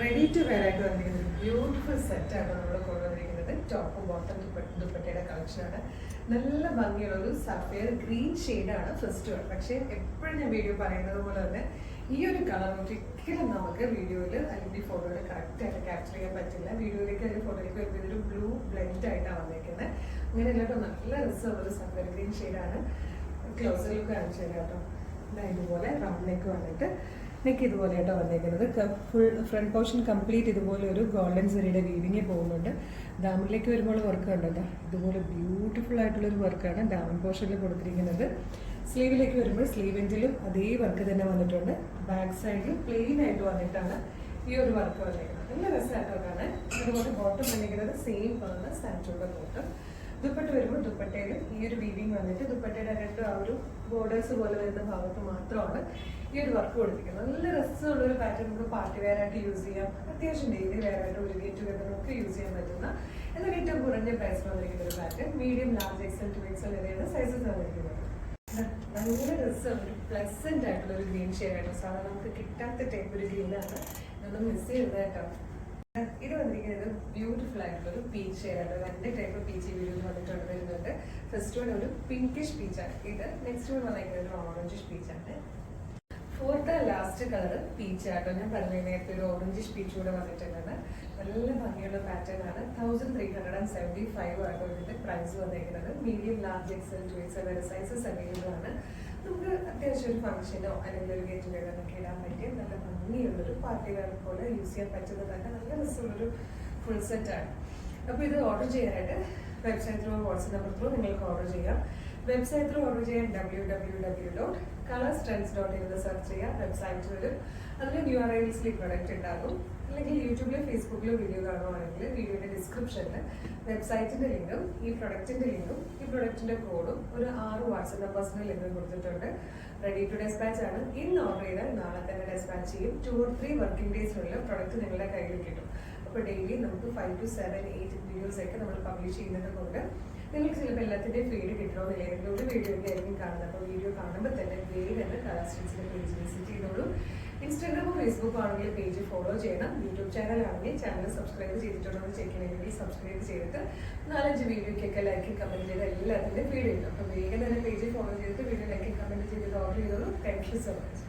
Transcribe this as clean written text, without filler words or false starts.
Ready to wear ആയിട്ട് വന്നിരിക്കുന്നത് ഒരു ബ്യൂട്ടിഫുൾ സെറ്റാണ് നമ്മൾ കൊണ്ടുവന്നിരിക്കുന്നത്. ടോപ്പ് ബോട്ടം ദുപ്പട്ടയുടെ കളക്ഷനാണ്. നല്ല ഭംഗിയുള്ള ഒരു സഫയർ ഗ്രീൻ ഷെയ്ഡാണ് ഫസ്റ്റ് വൺ. പക്ഷേ എപ്പോഴും ഞാൻ വീഡിയോ പറയുന്നത് പോലെ തന്നെ ഈ ഒരു കളർ ഒരിക്കലും നമുക്ക് വീഡിയോയിൽ അല്ലെങ്കിൽ ഫോട്ടോയിൽ കറക്റ്റായിട്ട് ക്യാപ്ചർ ചെയ്യാൻ പറ്റില്ല. വീഡിയോയിലേക്ക് അല്ലെങ്കിൽ ഫോട്ടോയിലേക്ക് വരുമ്പോൾ ഇതൊരു ബ്ലൂ ബ്ലെൻഡ് ആയിട്ടാണ് വന്നിരിക്കുന്നത്. അങ്ങനെ എല്ലാവരും നല്ല രസമുള്ളൊരു സഫയർ ഗ്രീൻ ഷെയ്ഡാണ്. ക്ലോസർ ലുക്ക് കാണിച്ചു തരാം കേട്ടോ. ഇതുപോലെ റൗണ്ട് നെക്ക് വന്നിട്ട് നെക്ക് ഇതുപോലെ ആയിട്ടോ വന്നിരിക്കുന്നത്. ഫുൾ ഫ്രണ്ട് പോർഷൻ കംപ്ലീറ്റ് ഇതുപോലെ ഒരു ഗോൾഡൻ സെറിയുടെ വീവിങ് പോകുന്നുണ്ട്. ഡാമിലേക്ക് വരുമ്പോൾ വർക്ക് കണ്ടോ, ഇതുപോലെ ബ്യൂട്ടിഫുൾ ആയിട്ടുള്ളൊരു വർക്കാണ് ഡാമൻ പോർഷനിൽ കൊടുത്തിരിക്കുന്നത്. സ്ലീവിലേക്ക് വരുമ്പോൾ സ്ലീവ് എൻഡിലും അതേ വർക്ക് തന്നെ വന്നിട്ടുണ്ട്. ബാക്ക് സൈഡിൽ പ്ലെയിൻ ആയിട്ട് വന്നിട്ടാണ് ഈ ഒരു വർക്ക് വന്നിരിക്കുന്നത്. നല്ല രസമായിട്ടോ കാണാൻ. അതുപോലെ ബോട്ടം വന്നിരിക്കുന്നത് സെയിം കളർ സാൻഡോയുടെ ബോട്ടം. ദുപ്പട്ട വരുമ്പോൾ ദുപ്പട്ടയിലും ഈ ഒരു വീവിങ് വന്നിട്ട് ദുപ്പട്ടയുടെ രണ്ടും ആ ഒരു ബോർഡേഴ്സ് പോലെ വരുന്ന ഭാഗത്ത് മാത്രമാണ് ഈ ഒരു വർക്ക് കൊടുത്തിരിക്കുന്നത്. നല്ല രസമുള്ളൊരു പാറ്റേൺ. നമുക്ക് പാർട്ടി വെയർ ആയിട്ട് യൂസ് ചെയ്യാം, അത്യാവശ്യം ഡെയിലി വെയർ ആയിട്ട് ഒരു ഗെറ്റ് ടുഗദറിനൊക്കെ യൂസ് ചെയ്യാൻ പറ്റുന്ന എന്നാൽ ഏറ്റവും കുറഞ്ഞ പ്രൈസിൽ വന്നിരിക്കുന്ന ഒരു pattern. Medium, large, Excel, 2XL വരെയാണ് സൈസസ് വന്നിരിക്കുന്നത്. നല്ല രസമുള്ള ഒരു പ്ലസന്റ് ആയിട്ടുള്ള ഒരു ഗ്രീൻ ഷെയ്ഡാണ്. സാധാരണ നമുക്ക് കിട്ടാത്ത ടൈപ്പ് ഒരു ഗ്രീനാണ്. നമ്മൾ മിസ് ചെയ്യുന്നത് കേട്ടോ. ഇത് വന്നിരിക്കുന്നത് ബ്യൂട്ടിഫുൾ ആയിട്ടുള്ള ഒരു പീച്ച് ഷെയ്ഡാണ്. രണ്ട് ടൈപ്പ് പീച്ച് വീഡിയോയിൽ വന്നിട്ടുണ്ട് വരുന്നുണ്ട്. ഫസ്റ്റ് വൺ ഒരു പിങ്കിഷ് പീച്ചാണ്. ഇത് നെക്സ്റ്റ് വൺ വന്നിരിക്കുന്നത് ഒരു ഓറഞ്ചിഷ് പീച്ചാണ്. ഫോർത്ത് ലാസ്റ്റ് കളർ പീച്ച് ആട്ടോ. ഞാൻ പറഞ്ഞ നേരത്തെ ഒരു ഓറഞ്ചിഷ് പീച്ച് കൂടെ വന്നിട്ടുള്ളത്. നല്ല ഭംഗിയുള്ള പാറ്റേൺ ആണ്. 1375 ആട്ടോ ഇതിന്റെ പ്രൈസ് വന്നിരിക്കുന്നത്. മീഡിയം, ലാർജ്, എക്സൽ, 2XL വരെ സൈസസ് അവൈലബിൾ ആണ്. നമുക്ക് അത്യാവശ്യം ഒരു ഫംഗ്ഷനോ അല്ലെങ്കിൽ ഒരു ഗെറ്റ് ടുഗദറിനൊക്കെ ഇടാൻ പറ്റിയ നല്ല ഭംഗിയുള്ളൊരു പാർട്ടി വെയർ പോലെ യൂസ് ചെയ്യാൻ പറ്റുന്നത് തന്നെ നല്ല രസമുള്ളൊരു ഫുൾ സെറ്റാണ്. അപ്പോൾ ഇത് ഓർഡർ ചെയ്യാനായിട്ട് website through, WhatsApp number through നിങ്ങൾക്ക് ഓർഡർ ചെയ്യാം. വെബ്സൈറ്റ് ത്രൂ ഓർഡർ ചെയ്യാൻ www.colorstrends.in സെർച്ച് ചെയ്യാം. വെബ്സൈറ്റ് വരും. അതിൽ URLs പ്രൊഡക്റ്റ് ഉണ്ടാകും. അല്ലെങ്കിൽ യൂട്യൂബിലോ ഫേസ്ബുക്കിലോ വീഡിയോ കാണുവാണെങ്കിൽ വീഡിയോയുടെ ഡിസ്ക്രിപ്ഷനിൽ വെബ്സൈറ്റിന്റെ ലിങ്കും ഈ പ്രൊഡക്റ്റിന്റെ ലിങ്കും ഈ പ്രൊഡക്റ്റിന്റെ കോഡും ഒരു 6 വാട്സ്ആപ്പ് നമ്പേഴ്സിന്റെ ലിങ്കും കൊടുത്തിട്ടുണ്ട്. റെഡി ടു ഡെസ്പാച്ച് ആണ്. ഇന്ന് ഓർഡർ ചെയ്താൽ നാളെ തന്നെ ഡെസ്പാച്ച് ചെയ്യും. 2 or 3 വർക്കിംഗ് ഡേയ്സിനുള്ളിൽ പ്രൊഡക്റ്റ് നിങ്ങളുടെ കയ്യിൽ കിട്ടും. അപ്പോൾ ഡെയിലി നമുക്ക് 5 to 7, 8 വീഡിയോസ് ഒക്കെ നമ്മൾ പബ്ലിഷ് ചെയ്യുന്നത് കൊണ്ട് നിങ്ങൾക്ക് ചിലപ്പോൾ എല്ലാത്തിൻ്റെയും ഫീഡ് കിട്ടണമെന്നില്ല. ഏതെങ്കിലും ഒരു വീഡിയോയ്ക്ക് ആയിരിക്കും കാണുന്നത്. അപ്പോൾ വീഡിയോ കാണുമ്പോൾ തന്നെ വേഗം കളർസ്റ്റൻസിന്റെ പേജ് വിസിറ്റ് ചെയ്തോളൂ. ഇൻസ്റ്റാഗ്രാമോ ഫേസ്ബുക്കോ ആണെങ്കിൽ പേജ് ഫോളോ ചെയ്യണം. യൂട്യൂബ് ചാനൽ ആണെങ്കിൽ ചാനൽ സബ്സ്ക്രൈബ് ചെയ്തിട്ടുണ്ടോ എന്ന് ചെക്ക് ചെയ്യണമെങ്കിൽ സബ്സ്ക്രൈബ് ചെയ്തിട്ട് 4-5 വീഡിയോയ്ക്കൊക്കെ ലൈക്ക് കമന്റ് ചെയ്ത് എല്ലാത്തിൻ്റെ ഫീഡ് കിട്ടും. അപ്പോൾ വേഗം തന്നെ പേജ് ഫോളോ ചെയ്തിട്ട് വീഡിയോ ലൈക്ക് കമന്റ് ചെയ്തിട്ട് ഓർഡർ ചെയ്തോളൂ. Thank you so much.